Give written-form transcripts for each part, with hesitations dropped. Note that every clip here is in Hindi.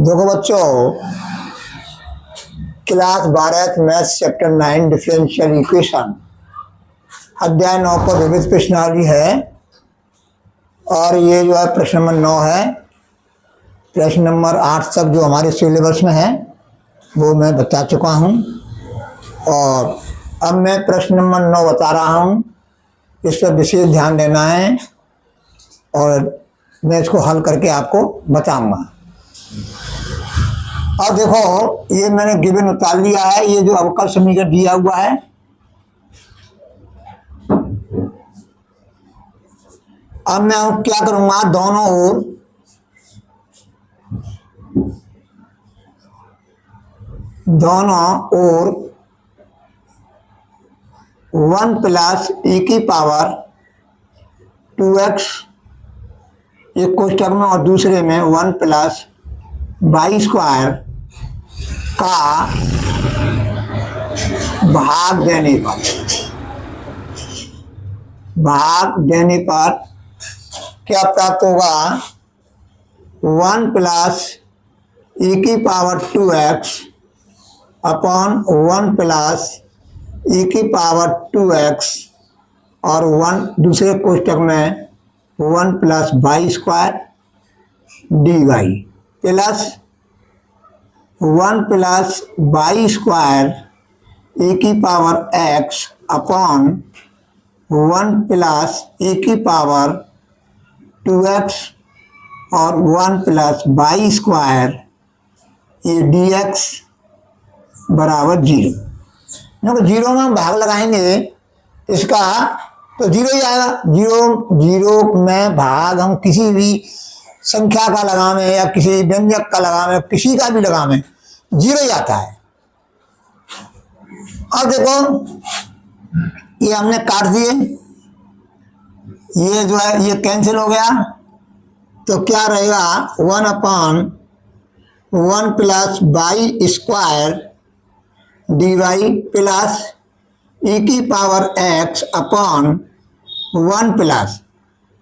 देखो बच्चों, class 12 maths chapter 9 differential equation अध्याय 9 पर विविध प्रश्नावली है। और ये जो है प्रश्न नंबर 9 है। प्रश्न नंबर 8 तक जो हमारे सिलेबस में है वो मैं बता चुका हूँ, और अब मैं प्रश्न नंबर 9 बता रहा हूँ। इस पर विशेष ध्यान देना है और मैं इसको हल करके आपको बताऊंगा। अब देखो, ये मैंने गिवन उतार लिया है। ये जो अवकल समीकरण दिया हुआ है, अब मैं क्या करूंगा, दोनों ओर 1 प्लस e की पावर 2x एक कोष्टक में और दूसरे में 1 प्लस वाई स्क्वायर का भाग देने पर क्या प्राप्त होगा। 1 प्लस e की power 2x upon 1 plus e की पावर 2x और 1 दूसरे कोष्टक में 1 plus y square d y plus 1 plus y square e की power x upon 1 plus e की पावर 2x और 1 प्लस वाई स्क्वायर ये dx बराबर 0। देखो, 0 में हम भाग लगाएंगे इसका तो 0 ही आएगा। 0 में भाग हम किसी भी संख्या का लगावें या किसी व्यंजक का लगावें, किसी का भी लगावें, 0 ही आता है। अब देखो, ये हमने काट दिए, ये जो है ये कैंसिल हो गया, तो क्या रहेगा 1 upon 1 plus y square d y plus e की पावर x अपॉन 1 प्लस,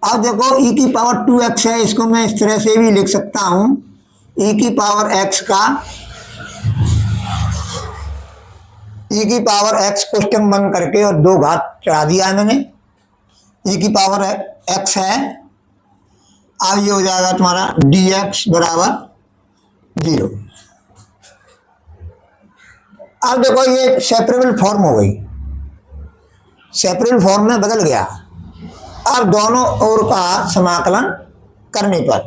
अब देखो e की पावर 2x है, इसको मैं इस तरह से भी लिख सकता हूँ। e की पावर x का e की पावर x कोष्टक बंद करके और 2 घात चढ़ा दिया है मैंने। e की पावर x है, अब ये हो जाएगा तुम्हारा dx बराबर 0। अब देखो, ये सेपरेबल फॉर्म हो गई, सेपरेबल फॉर्म में बदल गया। अब दोनों ओर का समाकलन करने पर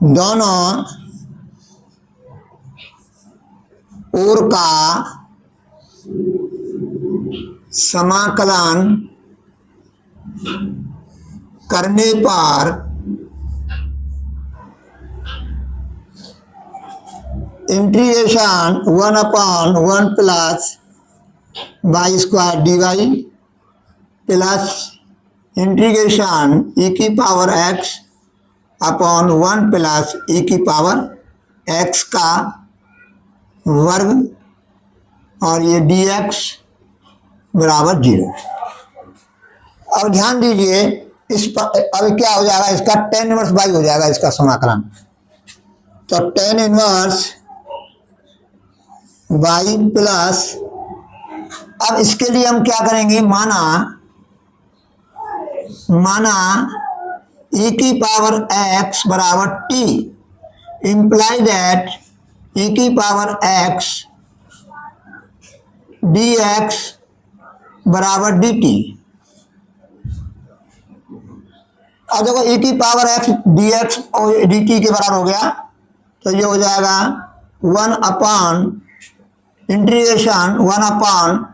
दोनों ओर का समाकलन करने पर integration 1 upon 1 plus y square d y plus integration e की power x upon 1 plus e की पावर x का वर्ग और ये dx बराबर 0। अब ध्यान दीजिए, इस पर अब क्या हो जाएगा, इसका tan इनवर्स बाई हो जाएगा इसका समाकलन। तो tan इनवर्स बाई प्लस, अब इसके लिए हम क्या करेंगे, माना e की पावर x बराबर t इम्प्लाई दैट e की पावर x dx बराबर dt। अब देखो, e की पावर x dx और dt के बराबर हो गया, तो ये हो जाएगा 1 upon integration 1 upon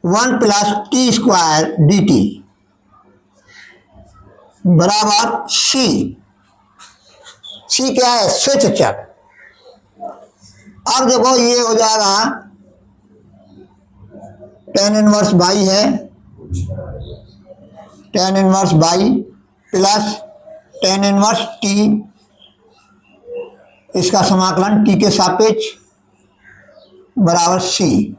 1 plus T square D T बराबर सी क्या है, स्विच चर। अब देखो, ये हो जाएगा tan इनवर्स बाई है, tan inverse by plus tan inverse T, इसका समाकलन टी के सापेक्ष बराबर सी।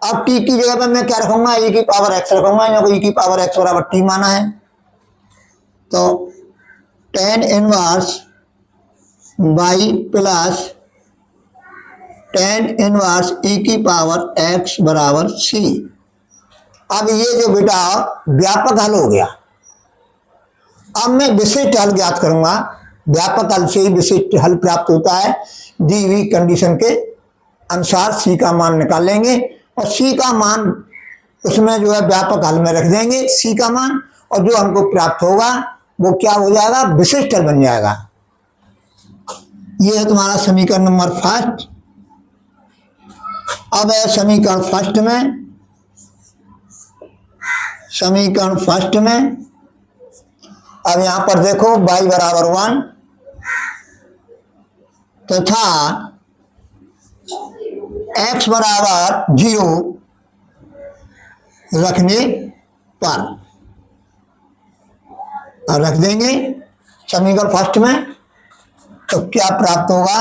अब टी की जगह पर मैं क्या रखूंगा, e की पावर x रखूंगा, यहाँ को e की पावर x बराबर टी माना है। तो tan inverse by plus tan inverse ई की पावर एक्स बराबर सी। अब ये जो बेटा व्यापक हल हो गया। अब मैं विशिष्ट हल ज्ञात करूंगा। व्यापक हल से ही विशिष्ट हल प्राप्त होता है। दी हुई कंडीशन के अनुसार सी का मान निकाल लेंगे और सी का मान उसमें जो है व्यापक हल में रख देंगे सी का मान, और जो हमको प्राप्त होगा वो क्या हो जाएगा, विशिष्ट हल बन जाएगा। ये है तुम्हारा समीकरण नंबर फर्स्ट। अब है समीकरण फर्स्ट में, समीकरण फर्स्ट में अब यहां पर देखो y बराबर 1 तथा x बराबर 0 रखने पर रख देंगे समीकरण फर्स्ट में, तो क्या प्राप्त होगा,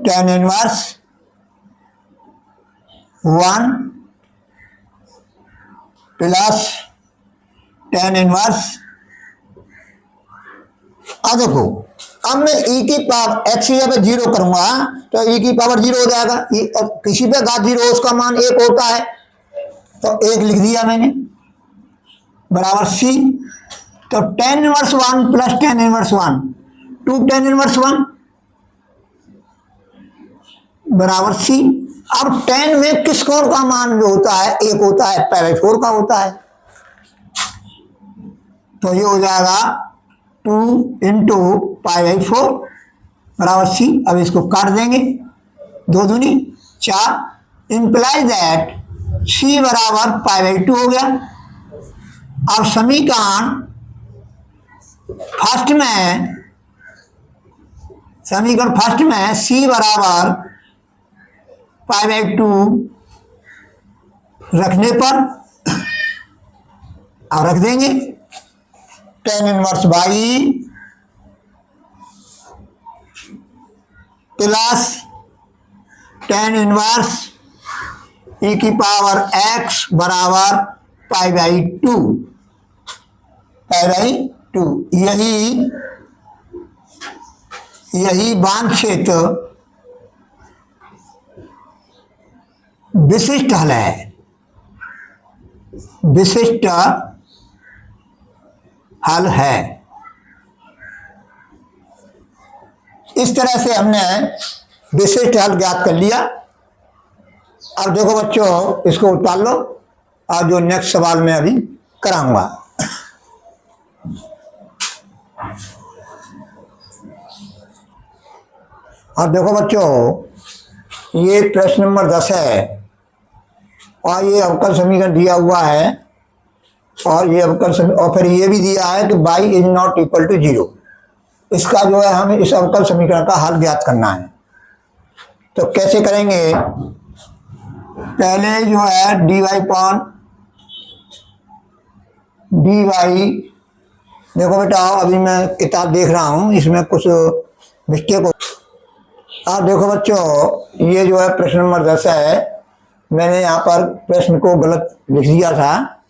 ten inverse 1 plus tan inverse. अब देखो, अब मैं ई की पावर एक्स पे 0 करूंगा तो ई की पावर 0 हो जाएगा। किसी पे घात 0 उसका मान 1 होता है, तो 1 लिख दिया मैंने बराबर सी। तो tan inverse 1 plus tan inverse 1 to tan inverse 1 बराबर सी। अब टेन में किस कोण का मान जो होता है 1 होता है, π/4 का होता है, तो ये हो जाएगा 2 इंटू π/4 बराबर सी। अब इसको काट देंगे, 2 दूनी 4, इंप्लाइज दैट सी बराबर π/2 हो गया। अब समीकरण फर्स्ट में सी बराबर π/2 रखने पर अब रख देंगे tan inverse by plus tan inverse ई की पावर एक्स बराबर π/2 यही वांछित विशिष्ट हल है, विशिष्ट हल है। इस तरह से हमने विशिष्ट हल ज्ञात कर लिया। अब देखो बच्चों, इसको उतार लो और जो नेक्स्ट सवाल में अभी कराऊंगा। और देखो बच्चों, ये प्रश्न नंबर 10 है और ये अवकल समीकरण दिया हुआ है, और ये अवकल समीकरण और फिर ये भी दिया है कि y is not equal to 0। इसका जो है हमें इस अवकल समीकरण का हल ज्ञात करना है। तो कैसे करेंगे, पहले जो है dy देखो बेटा, अभी मैं किताब देख रहा हूँ, इसमें कुछ मिस्टेक हो। आप देखो बच्चों, ये जो है प्रश्न नंबर 10 है, मैंने यहाँ पर प्रश्न को गलत लिख दिया था,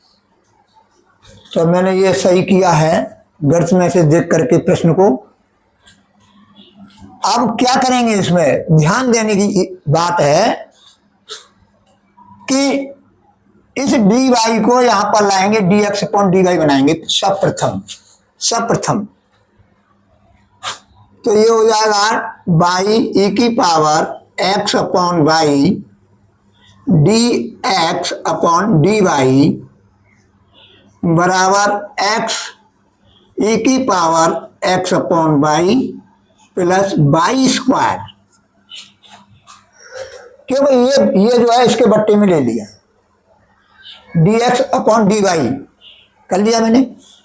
तो मैंने ये सही किया है गणित में से देख करके प्रश्न को। अब क्या करेंगे, इसमें ध्यान देने की बात है कि इस dy को यहाँ पर लाएंगे, dx/dy बनाएंगे सर्वप्रथम। तो ये हो जाएगा y e की पावर x/y dx/dy बराबर x e की power x/y plus y square. क्योंकि ये जो है इसके बट्टे में ले लिया, dx/dy कर लिया मैंने,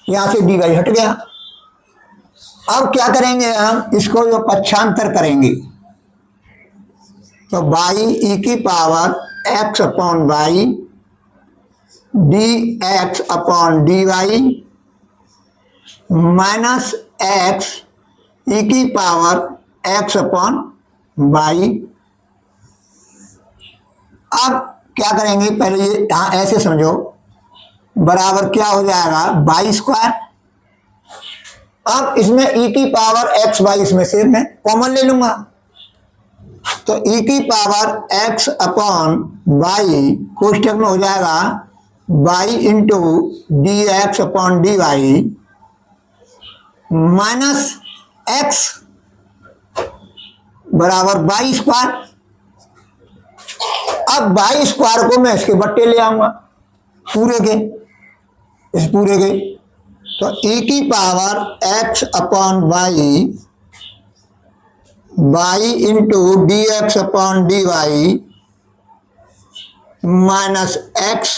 यहां से dy हट गया। अब क्या करेंगे, हम इसको जो पक्षांतर करेंगे, तो y e की power x/y dx/dy minus x e की पावर x/y। अब क्या करेंगे, पहले ये यहाँ ऐसे समझो, बराबर क्या हो जाएगा वाई स्क्वायर। अब इसमें ई की पावर एक्स वाई इसमें से मैं कॉमन ले लूंगा, तो ई की पावर एक्स अपॉन वाई कोष्टक में हो जाएगा y into d x upon d y minus x बराबर वाई स्क्वायर। अब वाई स्क्वायर को मैं इसके बट्टे ले आऊंगा पूरे के, इस पूरे के, तो ई की power x upon y y into d x upon d y minus x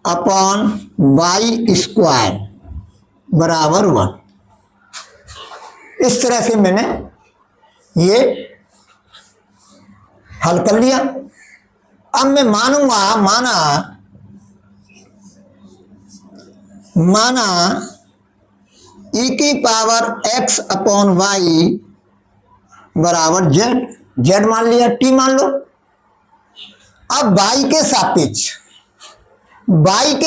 upon y square बराबर 1। इस तरह से मैंने ये हल कर लिया। अब मैं मानूंगा, माना ई की पावर एक्स अपॉन वाई बराबर जेड, जेड मान लिया, टी मान लो। अब वाई के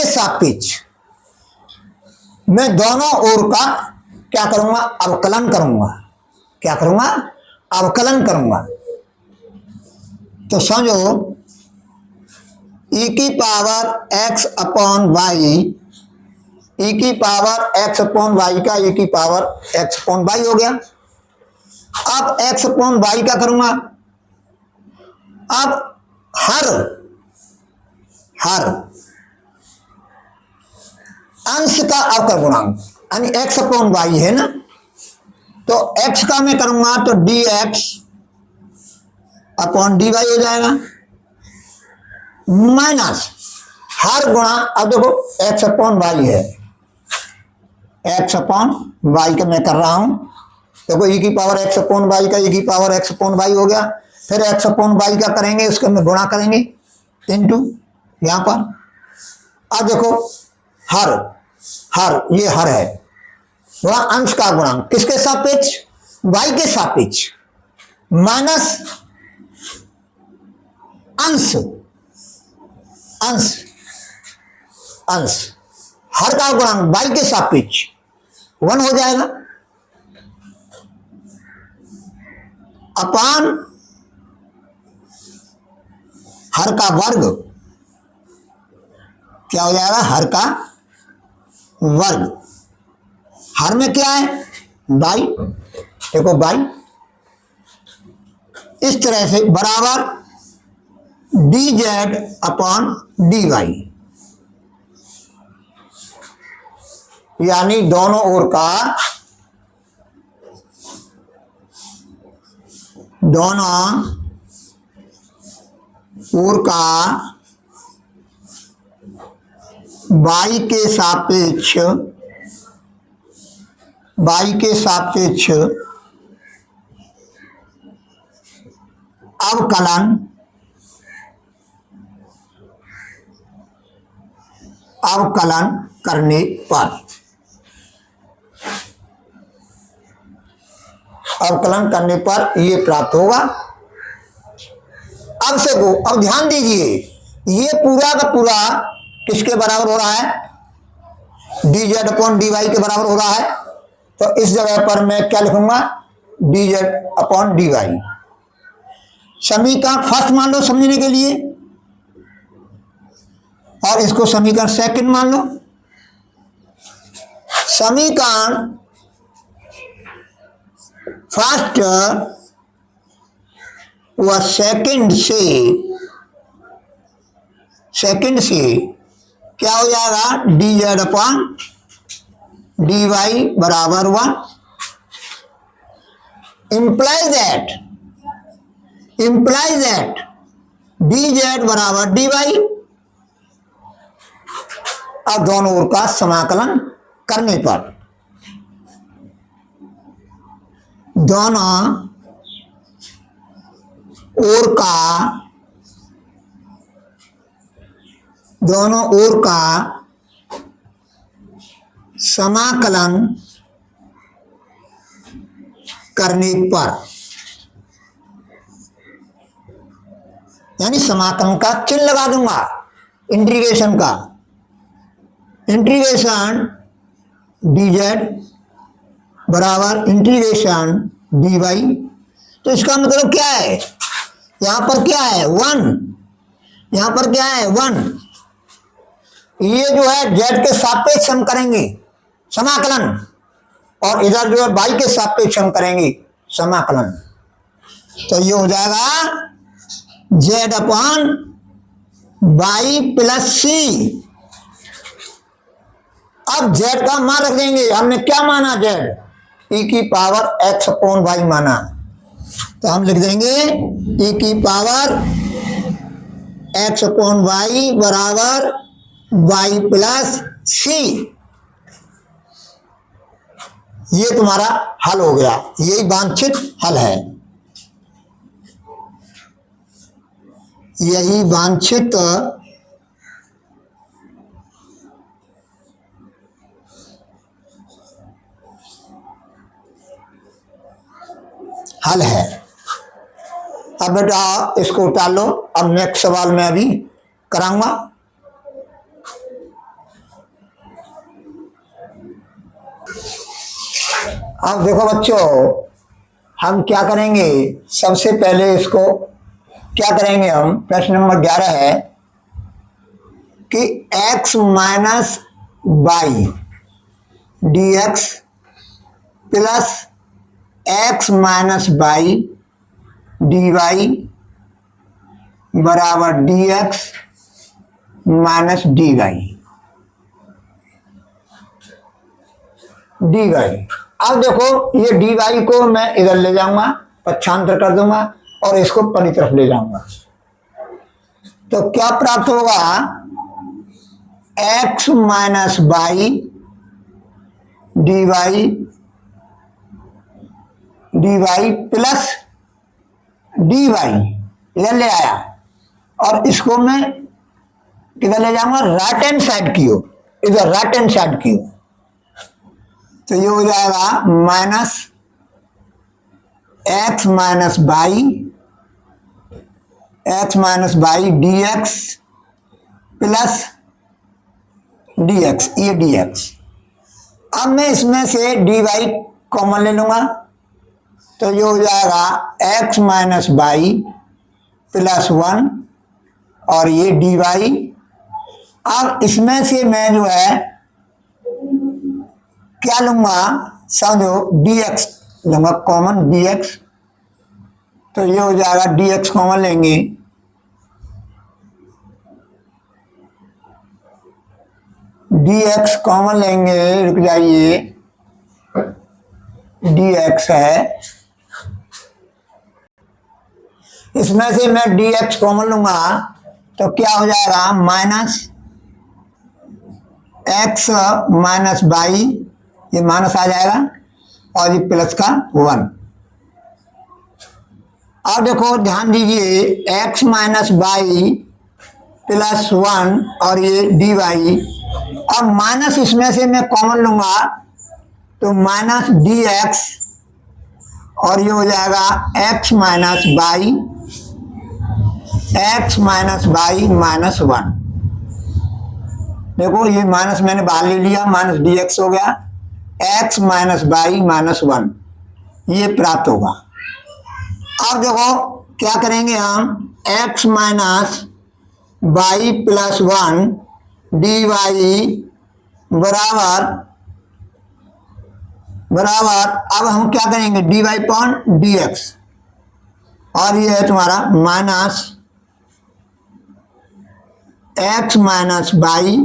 सापेक्ष मैं दोनों ओर का क्या करूंगा, अवकलन करूंगा। क्या करूंगा, अवकलन करूंगा। तो समझो ई की पावर एक्स अपॉन वाई, ई की पावर एक्स अपॉन वाई का ई की पावर एक्स अपॉन वाई हो गया। अब एक्स अपॉन वाई का करूंगा। अब हर अंश का अवकल गुणांक यानी एक्स अपॉन वाई है ना, तो एक्स का मैं करूंगा तो d x upon d y हो जाएगा माइनस हर गुणा, अब देखो एक्स अपॉन वाई है, एक्स अपॉन वाई का मैं कर रहा हूं, देखो ई की पावर एक्स अपॉन वाई का ई की पावर एक्स अपॉन वाई हो गया। फिर एक्स अपॉन वाई का करेंगे, उसका में गुणा करेंगे इनटू यहां पर। अब देखो हर ये हर है, वहां अंश का गुणांक किसके सापेक्ष, वाई के सापेक्ष माइनस अंश हर का गुणांक वाई के सापेक्ष 1 हो जाएगा अपान हर का वर्ग, क्या हो जाएगा, हर का वर्ग। हर में क्या है, बाई, देखो बाई, इस तरह से बराबर d z upon d y, यानी दोनों ओर का वाई के सापेक्ष अवकलन करने पर ये प्राप्त होगा। अब से को, अब ध्यान दीजिए, ये पूरा का पूरा किसके बराबर हो रहा है, d z upon d y के बराबर हो रहा है। तो इस जगह पर मैं क्या लिखूंगा, d z upon d y. समीकरण फर्स्ट मान लो समझने के लिए, और इसको समीकरण सेकंड मान लो। समीकरण फर्स्ट व सेकंड से क्या हो जाएगा, d z upon d Y बराबर 1 implies that डी जेड बराबर डी वाई। अब दोनों ओर का समाकलन करने पर दोनों ओर का समाकलन करने पर, यानी समाकलन का चिन्ह लगा दूंगा इंटीग्रेशन का, इंटीग्रेशन डी जेड बराबर इंटीग्रेशन डी वाई। तो इसका मतलब क्या है, यहाँ पर क्या है 1, यहाँ पर क्या है 1। ये जो है जेड के सापेक्ष हम करेंगे समाकलन, और इधर जो है वाई के सापेक्ष हम करेंगे समाकलन। तो ये हो जाएगा जेड अपॉन वाई प्लस सी। अब जेड का मान रख देंगे, हमने क्या माना जेड ई की पावर एक्स अपॉन वाई माना, तो हम लिख देंगे ई की पावर एक्स अपॉन वाई बराबर वाई प्लस सी। ये तुम्हारा हल हो गया, यही वांछित हल है, यही वांछित हल है। अब बेटा इसको उतार लो, अब नेक्स्ट सवाल मैं अभी कराऊंगा। अब देखो बच्चों, हम क्या करेंगे, सबसे पहले इसको क्या करेंगे हम, प्रश्न नंबर 11 है कि x minus Y D x plus X minus Y D Y बराबर D X minus D Y D Y. अब देखो ये डी वाई को मैं इधर ले जाऊंगा, पक्षांतर कर दूंगा और इसको परी तरफ ले जाऊंगा, तो क्या प्राप्त होगा, x minus Y D y plus d y इधर ले आया, और इसको मैं किधर ले जाऊंगा, राइट हैंड साइड की ओर, इधर राइट हैंड साइड की ओर। तो ये हो जाएगा minus x minus Y D x plus d x, ये डी एक्स। अब मैं इसमें से डी वाई कॉमन ले लूंगा, तो ये हो जाएगा एक्स माइनस वाई प्लस 1 और ये डी वाई। अब इसमें से मैं जो है क्या लूंगा, समझो डी एक्स लूंगा कॉमन, डी एक्स, तो ये हो जाएगा डी एक्स कॉमन लेंगे, डी एक्स कॉमन लेंगे, रुक जाइए, डी एक्स है, इसमें से मैं डी एक्स कॉमन लूंगा, तो क्या हो जाएगा माइनस एक्स माइनस वाई, ये माइनस आ जाएगा और ये प्लस का 1। अब देखो ध्यान दीजिए, एक्स माइनस वाई प्लस 1 और ये डी वाई, अब माइनस इसमें से मैं कॉमन लूंगा, तो माइनस डी एक्स और ये हो जाएगा एक्स माइनस वाई माइनस 1। देखो ये माइनस मैंने बाहर ले लिया, माइनस डी एक्स हो गया, एक्स माइनस वाई माइनस 1, ये प्राप्त होगा। अब देखो क्या करेंगे हम, x minus Y plus 1 d Y बराबर अब हम क्या करेंगे, d Y point D x, और ये है तुम्हारा minus x minus Y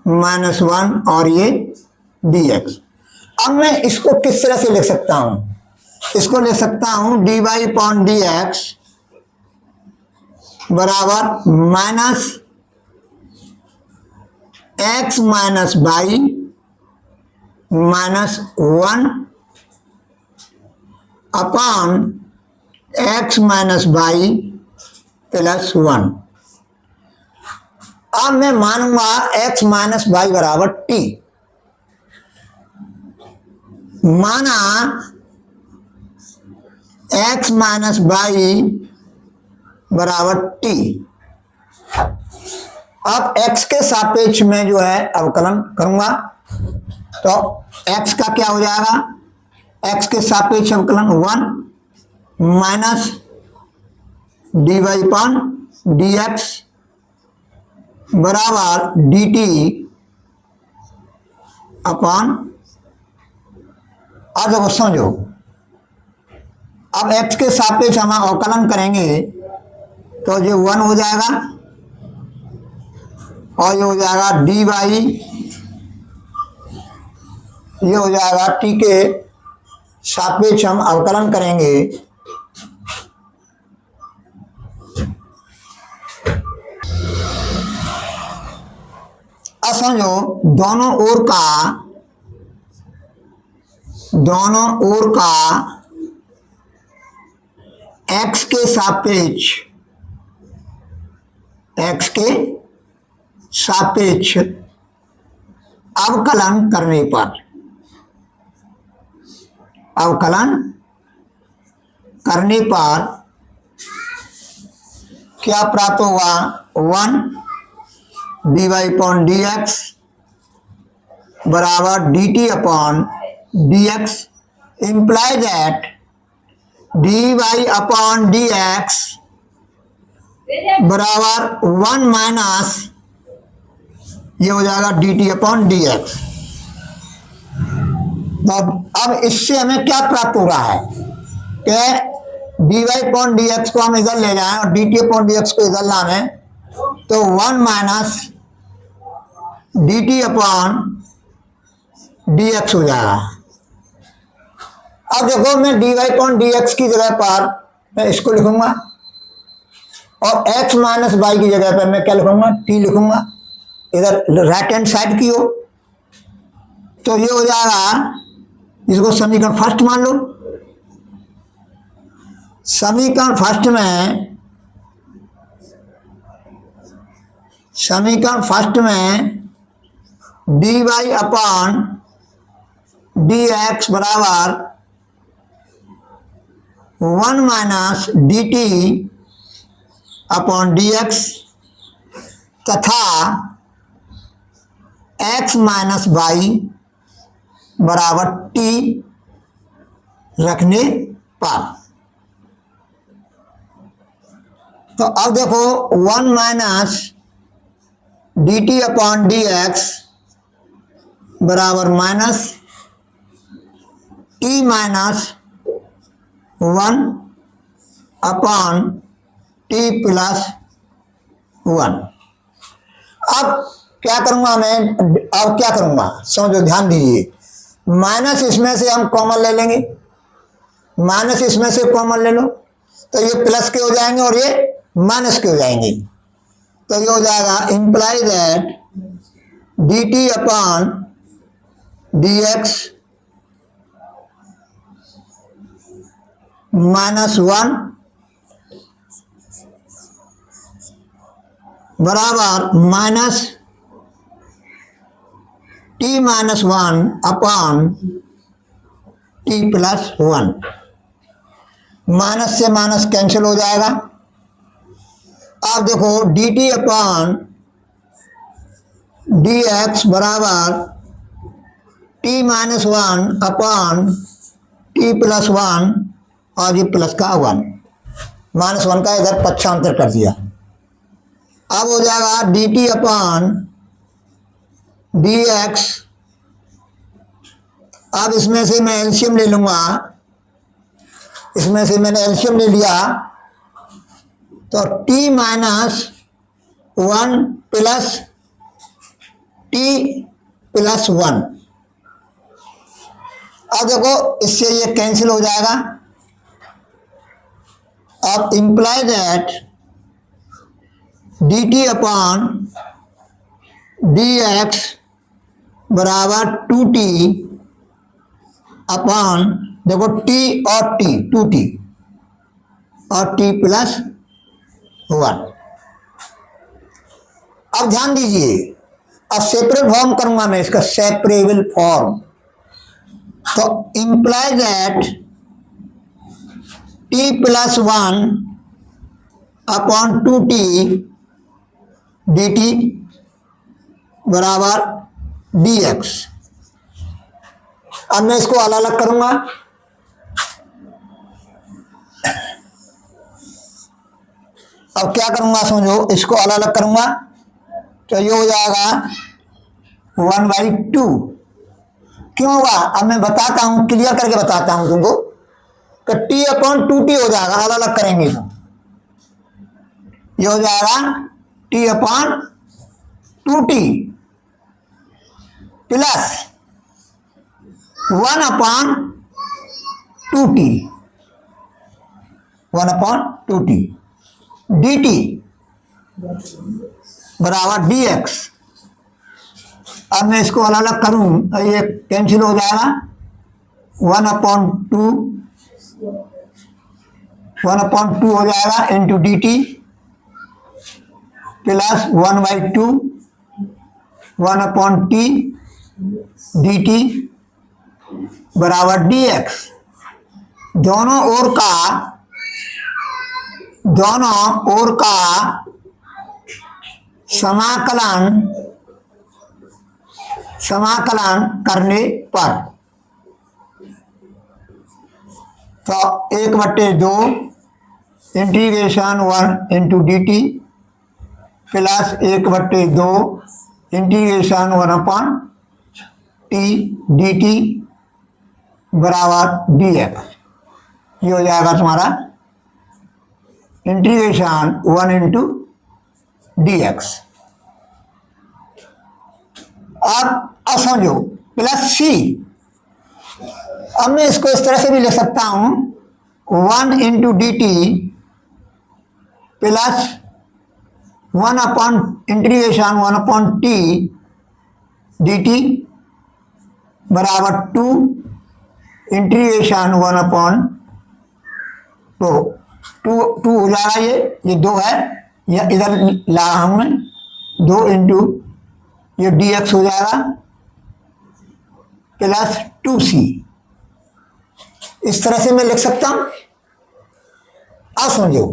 minus 1 और ये डी एक्स। अब मैं इसको किस तरह से लिख सकता हूं, इसको लिख सकता हूं D Y point D X बराबर minus x minus Y minus 1 upon X minus Y plus 1। अब मैं मानूंगा एक्स माइनस वाई बराबर टी, माना एक्स माइनस वाई बराबर टी। अब x के सापेक्ष में जो है अवकलन करूंगा, तो x का क्या हो जाएगा, x के सापेक्ष अवकलन 1 माइनस dy अपॉन dx बराबर dt अपॉन, अब देखो समझो, अब x के सापेक्ष हम अवकलन करेंगे तो ये 1 हो जाएगा और ये हो जाएगा dy, ये हो जाएगा t के सापेक्ष हम अवकलन करेंगे अब समझो दोनों ओर का x के सापेक्ष अवकलन करने पर क्या प्राप्त होगा, 1 dy अपॉन dx बराबर dt upon dx imply that dy upon dx बराबर 1 माइनस ये हो जाएगा dt अपॉन dx। अब इससे हमें क्या प्राप्त हो रहा है कि dy अपॉन dx को हम इधर ले जाएं और dt अपॉन dx को इधर लाने, तो 1 माइनस dt अपॉन dx हो जाएगा। अब देखो मैं dy अपॉन dx की जगह पर मैं इसको लिखूंगा और x माइनस y की जगह पर मैं क्या लिखूंगा, t लिखूंगा, इधर राइट हैंड साइड की हो, तो ये हो जाएगा, इसको समीकरण फर्स्ट मान लो। समीकरण फर्स्ट में dy अपॉन dx बराबर 1 माइनस dt अपॉन dx तथा x माइनस y बराबर t रखने पर, तो अब देखो 1 माइनस dt अपॉन dx बराबर minus t minus 1 upon t plus 1। अब क्या करूंगा मैं, अब क्या करूंगा समझो, ध्यान दीजिए, माइनस इसमें से हम कॉमन ले लेंगे, माइनस इसमें से कॉमन ले लो तो ये प्लस के हो जाएंगे और ये माइनस के हो जाएंगे, तो ये हो जाएगा imply that dt upon dx minus 1 बराबर minus t minus 1 upon t plus 1। Minus से माइनस कैंसिल हो जाएगा। अब देखो dt अपॉन dx बराबर t minus 1 upon t plus 1 और ये प्लस का 1, माइनस 1 का इधर पक्षांतर कर दिया। अब हो जाएगा dt अपॉन dx, अब इसमें से मैं एलसीएम ले लूंगा, इसमें से मैंने एलसीएम ले लिया तो t minus 1 plus t plus 1। अब देखो इससे ये कैंसिल हो जाएगा। अब imply that dt upon dx बराबर 2t अपॉन, देखो t और t 2t और t प्लस 1। अब ध्यान दीजिए, अब सेपरेट फॉर्म करूंगा मैं इसका, सेपरेबल फॉर्म, तो imply that t plus 1 upon 2t D T बराबर डी एक्स। अब मैं इसको अलग अलग करूंगा। अब क्या करूंगा समझो, इसको अलग अलग करूंगा तो ये हो जाएगा 1/2। क्यों होगा अब मैं बताता हूं, क्लियर करके बताता हूं तुमको कि T/2T हो जाएगा अलग अलग करेंगे तो ये हो जाएगा T/2T plus 1/2T 1/2T dt बराबर dx। अब मैं इसको अलग अलग करूं तो ये कैंसिल हो जाएगा। 1/2 हो जाएगा into D T plus 1/2 1/t D T बराबर डी एक्स। दोनों ओर का समाकलन करने पर तो 1/2 integration 1 into D T plus 1/2 integration 1/t D T बराबर डी एक्स। ये हो जाएगा तुम्हारा इंटीग्रेशन 1 इंटू डी एक्स। अब समझो प्लस सी। अब मैं इसको इस तरह से भी लिख सकता हूं 1 into D T plus integration 1/t D T बराबर 2 इंटीग्रेशन 1/2 हो जाएगा। ये 2 है, या इधर ला रहा हूं मैं 2 इंटू ये डी एक्स हो जाएगा प्लस 2c। इस तरह से मैं लिख सकता हूं। अब समझो,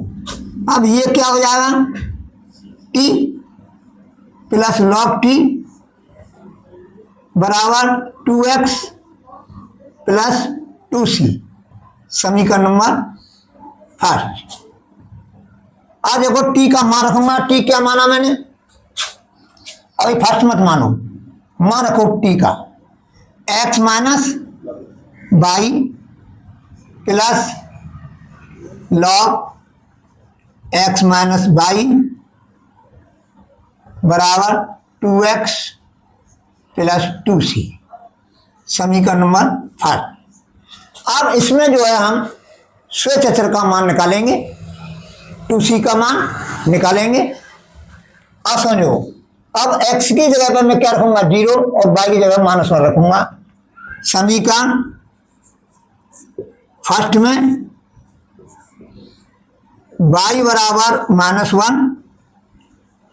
अब ये क्या हो जाएगा t प्लस log t बराबर 2x प्लस 2c। समीकरण नंबर फर्स्ट। आज देखो टी का मान रखूंगा। टी क्या माना मैंने, अभी फर्स्ट मत मानो, मान रखो टी का x minus by plus log x minus by बराबर 2x प्लस 2c। समीकरण नंबर फर्स्ट। अब इसमें जो है हम स्वेच्छ अचर का मान निकालेंगे, 2c का मान निकालेंगे। अब समझो, अब x की जगह पर मैं क्या रखूंगा 0 और y की जगह -1 रखूंगा। समीकरण फर्स्ट में y बराबर -1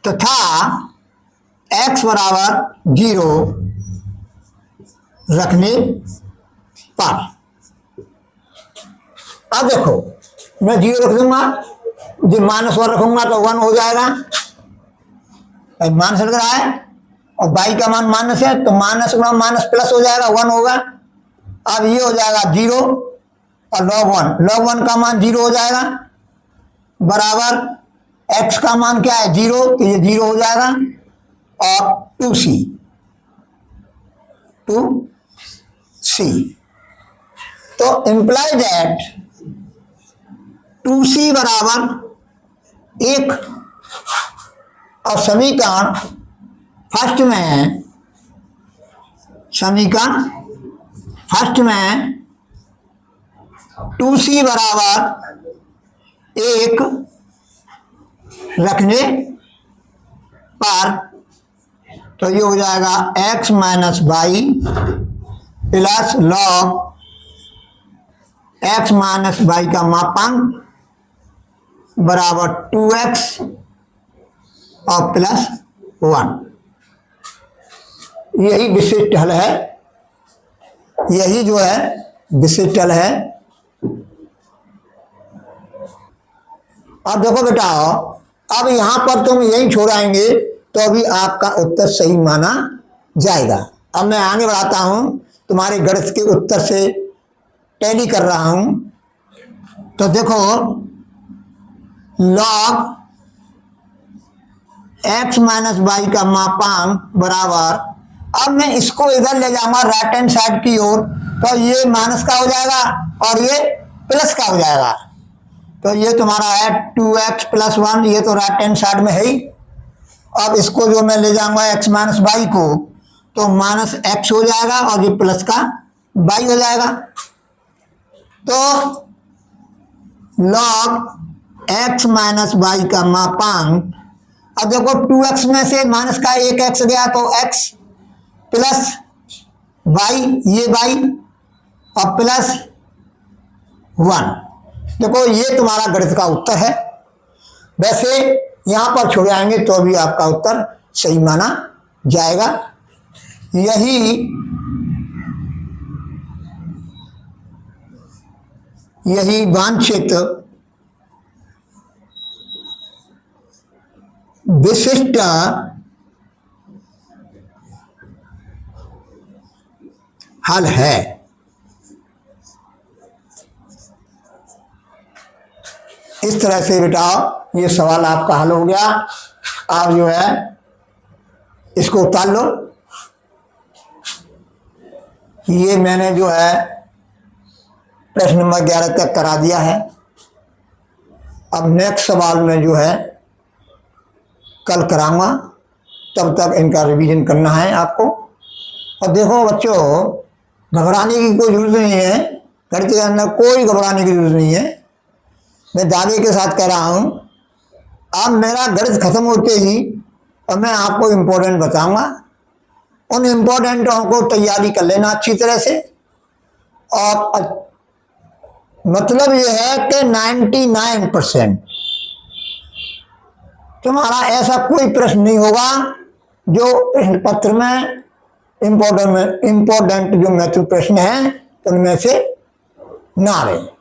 तथा x बराबर 0 रखने पर, अब देखो मैं 0 रख दूंगा, जो -1 रखूंगा तो 1 हो जाएगा, माइनस लग रहा है, और बाई का मान माइनस है तो माइनस गुणा माइनस प्लस हो जाएगा, 1 होगा। अब ये हो जाएगा 0 और log 1 का मान 0 हो जाएगा बराबर x का मान क्या है 0, तो ये 0 हो जाएगा और 2c तो इंप्लाई दैट 2c बराबर 1। और समीकरण फर्स्ट में 2c बराबर 1 रखने पर तो ये हो जाएगा x minus by plus log x minus by का मापांक बराबर 2x और प्लस 1। यही विशिष्ट हल है, यही जो है विशिष्ट हल है। अब देखो बेटा, अब यहाँ पर तुम यही छोड़ाएंगे तो भी आपका उत्तर सही माना जाएगा। अब मैं आगे बढ़ाता हूँ, तुम्हारे गणित के उत्तर से टैली कर रहा हूँ। तो देखो, log x माइनस वाई का मापांक बराबर, अब मैं इसको इधर ले जाऊंगा राइट हैंड साइड की ओर, तो ये माइनस का हो जाएगा और ये प्लस का हो जाएगा। तो ये तुम्हारा है 2x प्लस 1, ये तो राइट हैंड साइड में है ही। अब इसको जो मैं ले जाऊंगा x माइनस वाई को, तो माइनस एक्स हो जाएगा और ये प्लस का वाई हो जाएगा। तो log x माइनस वाई का मापांक, अब देखो 2x में से माइनस का एक x गया तो x प्लस वाई, ये वाई और प्लस 1। देखो ये तुम्हारा गणित का उत्तर है। वैसे यहां पर छोड़ आएंगे तो भी आपका उत्तर सही माना जाएगा। यही वांछित विशिष्ट हल है। इस तरह से बेटा ये सवाल आपका हल हो गया। आप जो है इसको उतार लो। ये मैंने जो है प्रश्न नंबर 11 तक करा दिया है। अब नेक्स्ट सवाल में जो है कल कराऊंगा, तब तक इनका रिवीजन करना है आपको। और देखो बच्चों, घबराने की कोई जरूरत नहीं है, गणित के अंदर कोई घबराने की जरूरत नहीं है। मैं दावे के साथ कह रहा हूँ, अब मेरा गणित खत्म होते ही और मैं आपको इम्पोर्टेंट बताऊंगा, उन इम्पोर्टेंटों को तैयारी कर लेना अच्छी तरह से। और मतलब ये है कि 99% तुम्हारा ऐसा कोई प्रश्न नहीं होगा जो प्रश्न पत्र में इम्पोर्टेंट जो महत्वपूर्ण प्रश्न है उनमें से ना रहे।